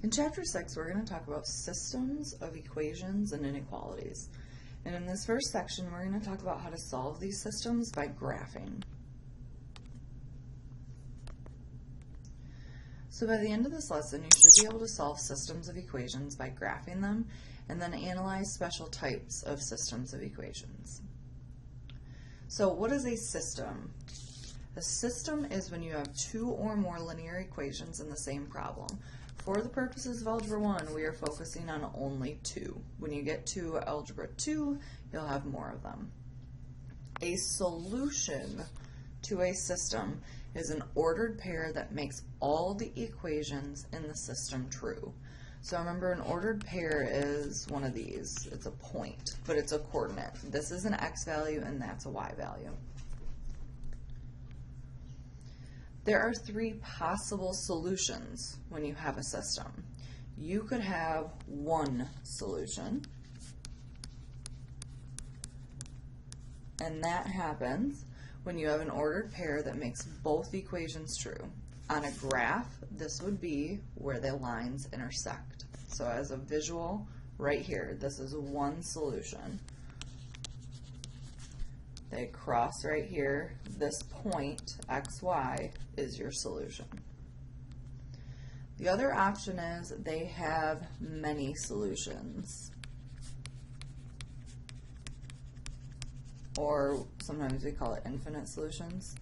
In Chapter 6, we're going to talk about systems of equations and inequalities. And in this first section, we're going to talk about how to solve these systems by graphing. So by the end of this lesson, you should be able to solve systems of equations by graphing them and then analyze special types of systems of equations. So what is a system? A system is when you have two or more linear equations in the same problem. For the purposes of Algebra 1, we are focusing on only two. When you get to Algebra 2, you'll have more of them. A solution to a system is an ordered pair that makes all the equations in the system true. So remember, an ordered pair is one of these. It's a point, but it's a coordinate. This is an x value and that's a y value. There are three possible solutions when you have a system. You could have one solution, and that happens when you have an ordered pair that makes both equations true. On a graph, this would be where the lines intersect. So as a visual, right here, this is one solution. They cross right here. This point, xy, is your solution. The other option is they have many solutions. Or sometimes we call it infinite solutions.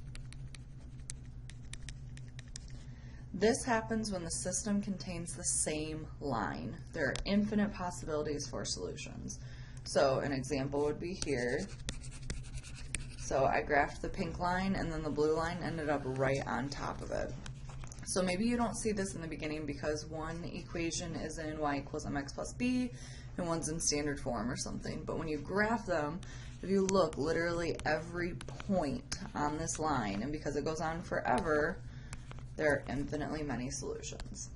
This happens when the system contains the same line. There are infinite possibilities for solutions. So an example would be here. So I graphed the pink line and then the blue line ended up right on top of it. So maybe you don't see this in the beginning because one equation is in y equals mx plus b and one's in standard form or something. But when you graph them, if you look, literally every point on this line, and because it goes on forever, there are infinitely many solutions.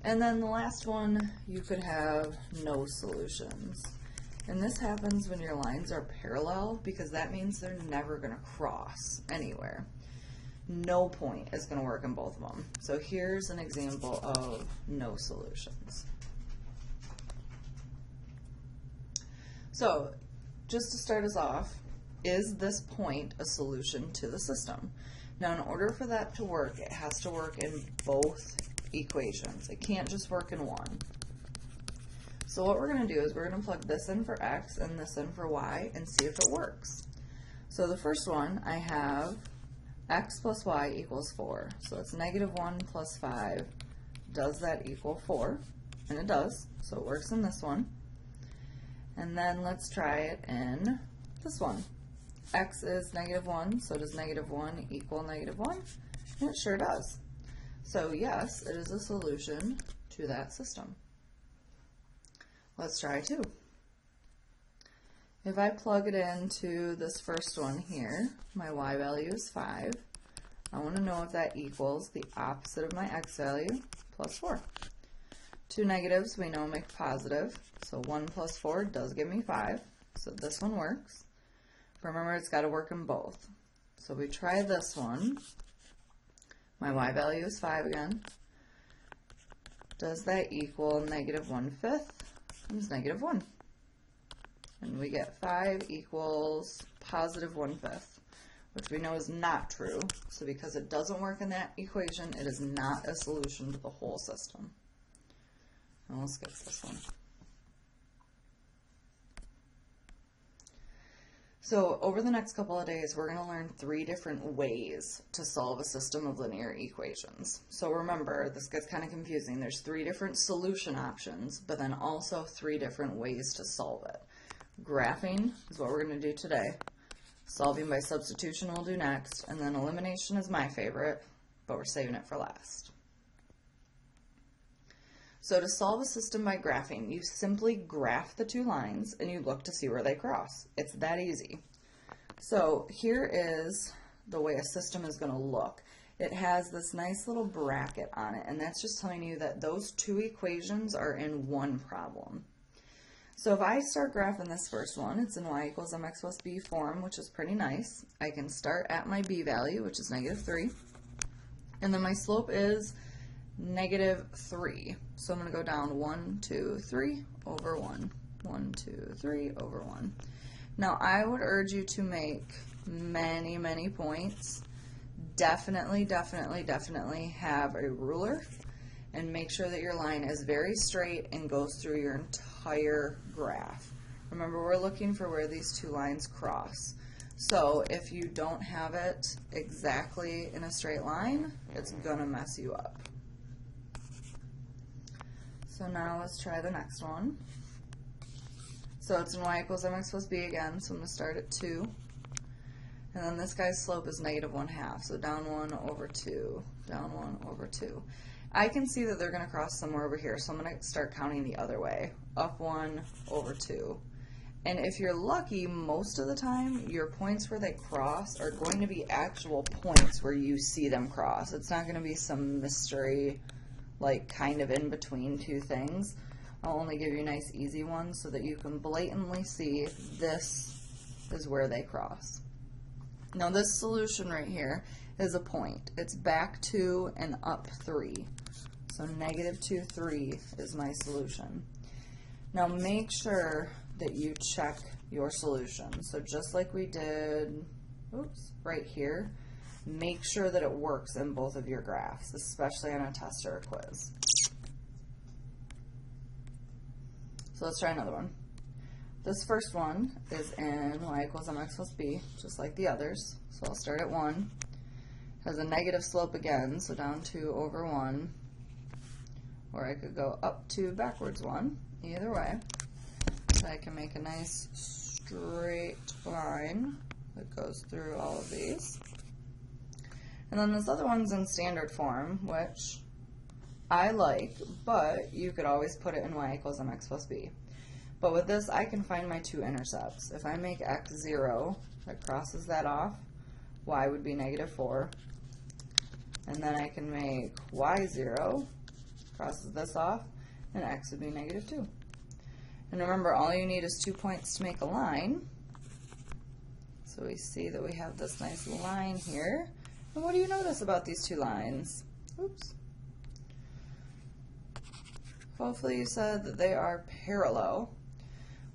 And then the last one, you could have no solutions. And this happens when your lines are parallel because that means they're never going to cross anywhere. No point is going to work in both of them. So here's an example of no solutions. So just to start us off, is this point a solution to the system? Now in order for that to work, it has to work in both equations. It can't just work in one. So what we're going to do is we're going to plug this in for x and this in for y and see if it works. So the first one, I have x plus y equals 4. So it's negative 1 plus 5. Does that equal 4? And it does. So it works in this one. And then let's try it in this one. X is negative 1, so does negative 1 equal negative 1? And it sure does. So yes, it is a solution to that system. Let's try 2. If I plug it into this first one here, my y value is 5. I want to know if that equals the opposite of my x value, plus 4. Two negatives we know make positive, so 1 plus 4 does give me 5. So this one works. Remember, it's got to work in both. So we try this one. My y value is 5 again. Does that equal negative 1/5? It's negative 1. And we get 5 equals positive 1/5, which we know is not true. So because it doesn't work in that equation, it is not a solution to the whole system. And we'll skip this one. So over the next couple of days, we're going to learn 3 different ways to solve a system of linear equations. So remember, this gets kind of confusing. There's 3 different solution options, but then also 3 different ways to solve it. Graphing is what we're going to do today. Solving by substitution we'll do next, and then elimination is my favorite, but we're saving it for last. So to solve a system by graphing, you simply graph the 2 lines and you look to see where they cross. It's that easy. So here is the way a system is going to look. It has this nice little bracket on it, and that's just telling you that those 2 equations are in one problem. So if I start graphing this first one, it's in y equals mx plus b form, which is pretty nice. I can start at my b value, which is negative 3. And then my slope is -3. So I'm going to go down 1, 2, 3 over 1. 1, 2, 3 over 1. Now I would urge you to make many, many points. Definitely, definitely, definitely have a ruler and make sure that your line is very straight and goes through your entire graph. Remember, we're looking for where these two lines cross. So if you don't have it exactly in a straight line, it's gonna mess you up. So now let's try the next one. So it's in y equals mx plus b again, so I'm gonna start at 2. And then this guy's slope is -1/2, so down 1 over 2, down 1 over 2. I can see that they're going to cross somewhere over here, so I'm going to start counting the other way. Up 1 over 2. And if you're lucky, most of the time, your points where they cross are going to be actual points where you see them cross. It's not going to be some mystery, like kind of in between two things. I'll only give you nice easy ones so that you can blatantly see this is where they cross. Now this solution right here is a point. It's back 2 and up 3. So -2, 3 is my solution. Now make sure that you check your solution. So just like we did, oops, right here, make sure that it works in both of your graphs, especially on a test or a quiz. So let's try another one. This first one is in y equals mx plus b, just like the others. So I'll start at 1. Has a negative slope again, so down 2 over 1. Or I could go up 2 backwards 1, either way. So I can make a nice straight line that goes through all of these. And then this other one's in standard form, which I like, but you could always put it in y equals mx plus b. But with this, I can find my two intercepts. If I make x 0, that crosses that off, y would be -4. And then I can make y 0, crosses this off, and x would be -2. And remember, all you need is 2 points to make a line. So we see that we have this nice line here. And what do you notice about these two lines? Oops. Hopefully you said that they are parallel,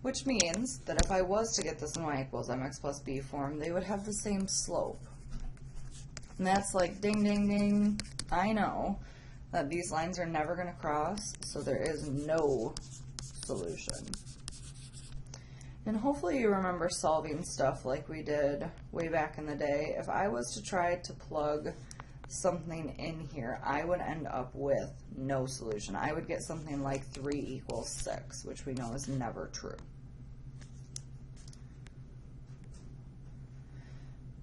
which means that if I was to get this in y equals mx plus b form, they would have the same slope. And that's like ding, ding, ding. I know that these lines are never going to cross, so there is no solution. And hopefully you remember solving stuff like we did way back in the day. If I was to try to plug something in here, I would end up with no solution. I would get something like 3 equals 6, which we know is never true.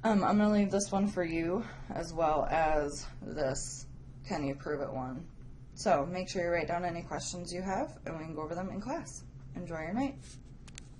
I'm going to leave this one for you, as well as this can you prove it one. So make sure you write down any questions you have, and we can go over them in class. Enjoy your night.